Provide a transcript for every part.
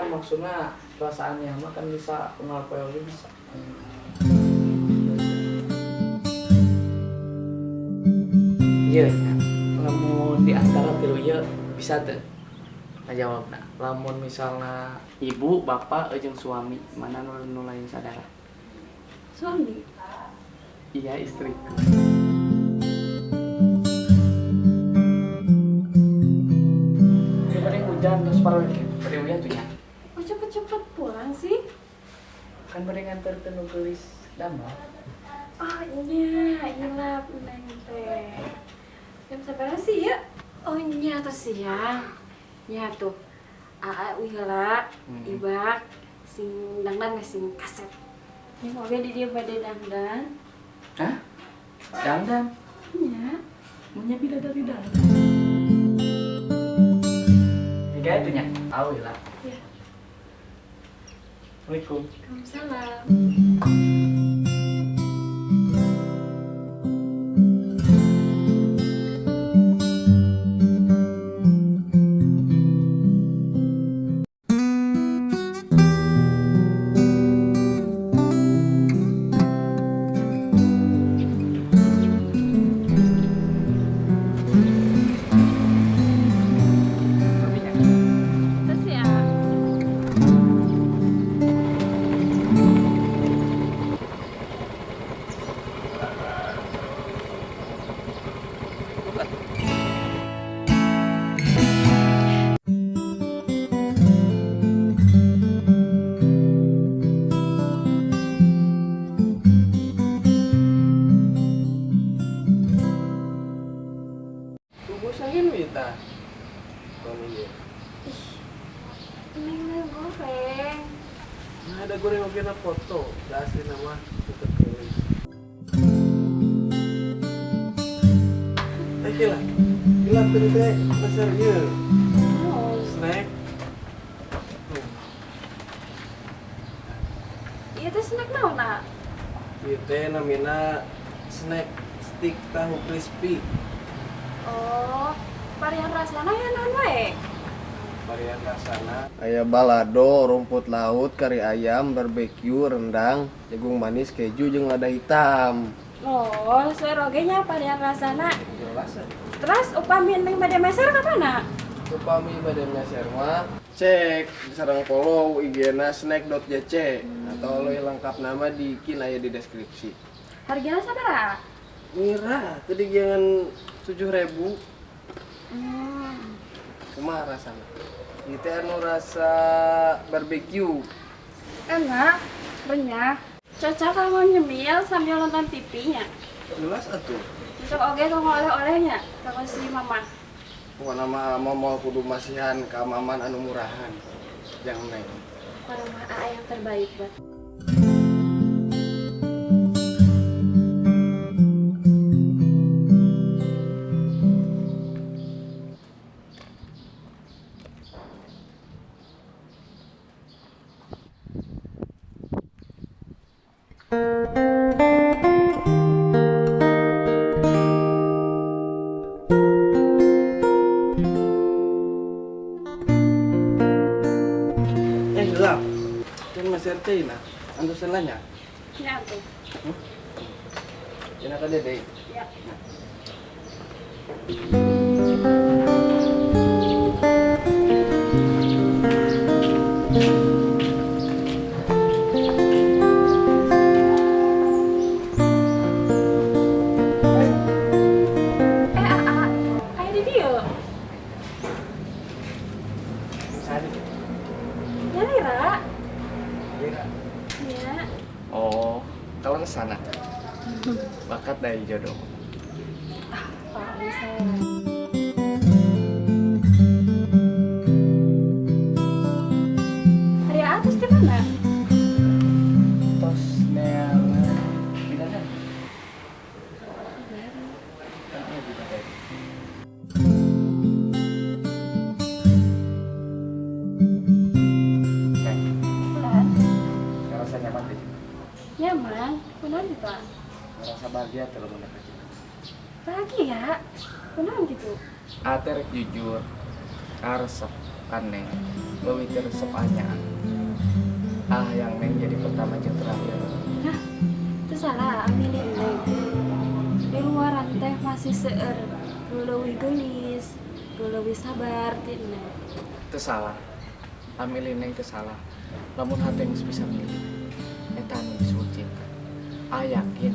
kan maksudnya perasaannya mah kan bisa kenal POG bisa. Iya, lamun di antara tilu ieu bisa teu? Ngajawabna. Lamun misalnya ibu, bapak, jeung suami, mana nu lain sadara? Suami. Iya, istriku. Kemarin hujan terus pada hujan tuh ya. Oh cepet-cepet pulang sih? Kan pada nganter ke nulis damai. Oh iya, hilap neng teh. Jam sabaraha sih ya? Oh iya tuh siang. Nya tuh. Aa heula, ibak sing dangdan sing kaset. Ini moga di dia pada dangdan. Hah? Dangdang? Nya. Punya bidadari dangdang. Ini kayak itu nya. Tahu lah. Ya. Assalamualaikum. Waalaikumsalam. Terus ya. Tunggu sayang kita. Iya. Neng mah goreng. Nah, ada goreng oke na foto. Da asli nama tetep tulis. Gila. Gila teu teh pasarnya. Oh, Snack. iya teh snack naon nak? Ieu teh namina snack stick tahu crispy. Oh, varian rasana ya naon wae? Varian rasana aya balado, rumput laut, kari ayam, barbeque, rendang, jagung manis, keju jeung lada hitam. Oh, seroge nya varian rasana. Jelas. Terus upami neng bade meser ka mana? Upami bade meser mah cek sareng follow IG-na snack.jc atau lo lengkap nama di aya di deskripsi. Hargana sabaraha? Murah, tadi jangan 7.000. Hmm. Kumaha rasana? Itu anu rasa barbeque. Enak, renyah. Cocok kalau nyemil sambil nonton TV-nya. Jelas atuh. Cocok oge kalau oleh-olehnya kalau si mama. Pokoknya mah mau kudu masihan keamaman anu murahan. Jangan naik. Kalau mah AA yang terbaik buat. Gelap. Kan masih RT nah. Antu selanya. Ya tuh. Enak ada deh. Ya. AA, kayak di dia. Sari. Ya Lira. Iya. Ya. Oh, kalau ke sana. Bakat dari jodoh. Pak bisa. Hari atas di mana? Tos neangan bidadari. Bidadari. Bulan. Ngerasa nyaman deh. Nyaman. Kunaon di Pak? Ngerasa bahagia kalau mendekat. Bahagia. Kunaon gitu? Ate rek jujur. Aresep. kan Neng, mewitir sepanya. Yang Neng jadi pertama jeung terakhir. Hah? Itu salah ambilin Neng. Di luaran teh masih seueur leuwih geulis, leuwih sabar ti Neng. Itu salah. Amilin Neng itu salah. Lamun hati yang bisa milih, eta anu disuruh cinta. Yakin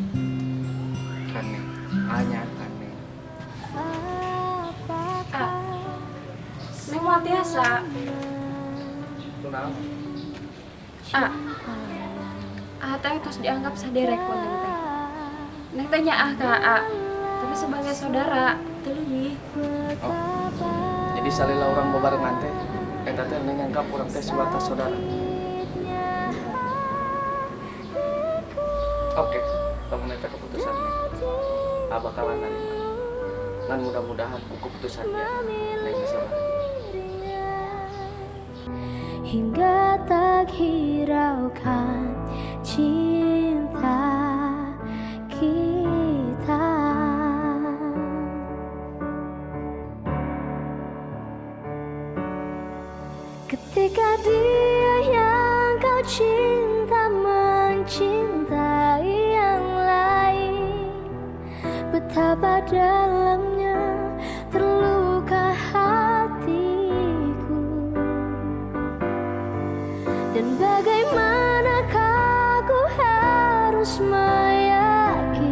kan Neng, kan Neng. Neng mau biasa. Kunaon? Teh terus dianggap saderek ku Neng teh. Neng teh nyaah ka tapi sebagai saudara teu leuwih. Oh. Jadi salila orang bebarengan teh, eta teh Neng anggap urang teh sebatas saudara. Oke, lamun eta keputusan Neng, bakalan narima. Dan mudah-mudahan keputusannya Neng bisa bahagia. Hingga tak hiraukan cinta kita. Ketika dia yang kau cinta mencintai yang lain, betapa dalamnya terluka hatiku. Dan bagaimanakah aku harus meyakinkan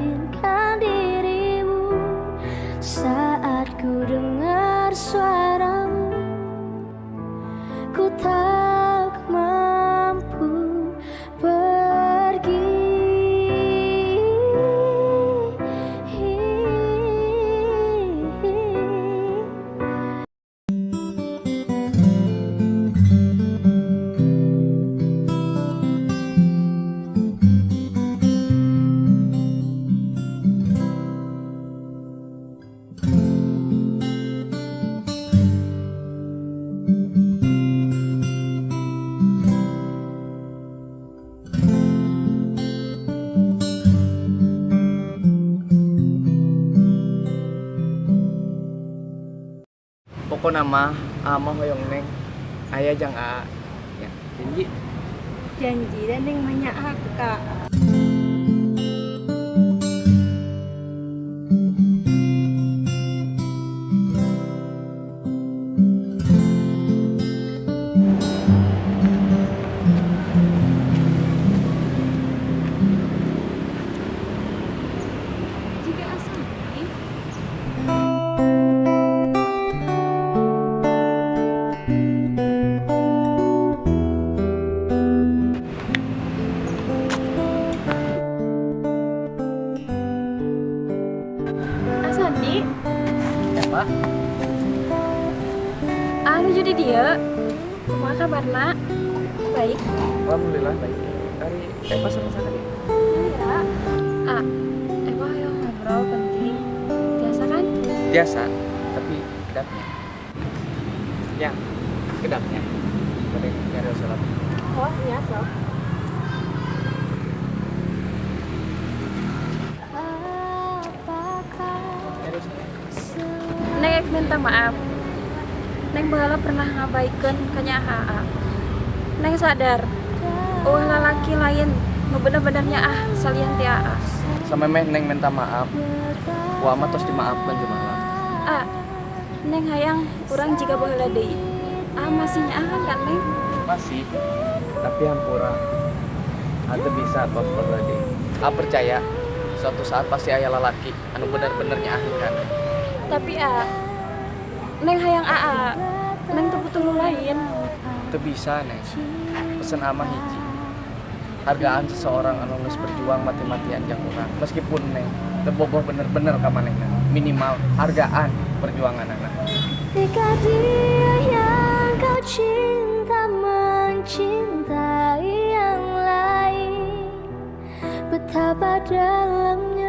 dirimu saat ku dengar suaramu, ku tak mampu pergi. Pokoknya mah hoyong Neng aya jang ya janji. Janji dan Neng nyaah ka. Jika asli Asandi, Apa? lu jadi dia. Kumaha kabarna? Baik. Alhamdulillah baik. Dari Eva sama Sakari. Ya. Emang yang ngobrol penting. Biasa kan? Biasa, tapi kedapnya. Ya, kedapnya. Pada nyari salat. Oh, iya, so. Nyari salat. Neng minta maaf. Neng baheula pernah ngabaikeun ka nya AA. Neng sadar, lalaki lain nu bener-bener nyaah salian ti AA. Sama Neng minta maaf. Wa mah tos dimaafkeun jumalah. Neng hayang urang jika baheula deui. Masih nyaah kan Neng? Masih, tapi hampura. Ante bisa tos berladi. Percaya, suatu saat pasti aya lalaki anu bener-bener nyaahin. Tapi Neng hayang AA. Neng teu butuh nu lain. Itu bisa Neng. Pesen ama hiji. Hargaan seseorang anu geus berjuang mati-matian jang urang. Meskipun Neng teu bogoh bener-bener ka manehna. Minimal hargaan perjuangan anak. Ketika dia yang kau cinta mencintai yang lain, betapa dalamnya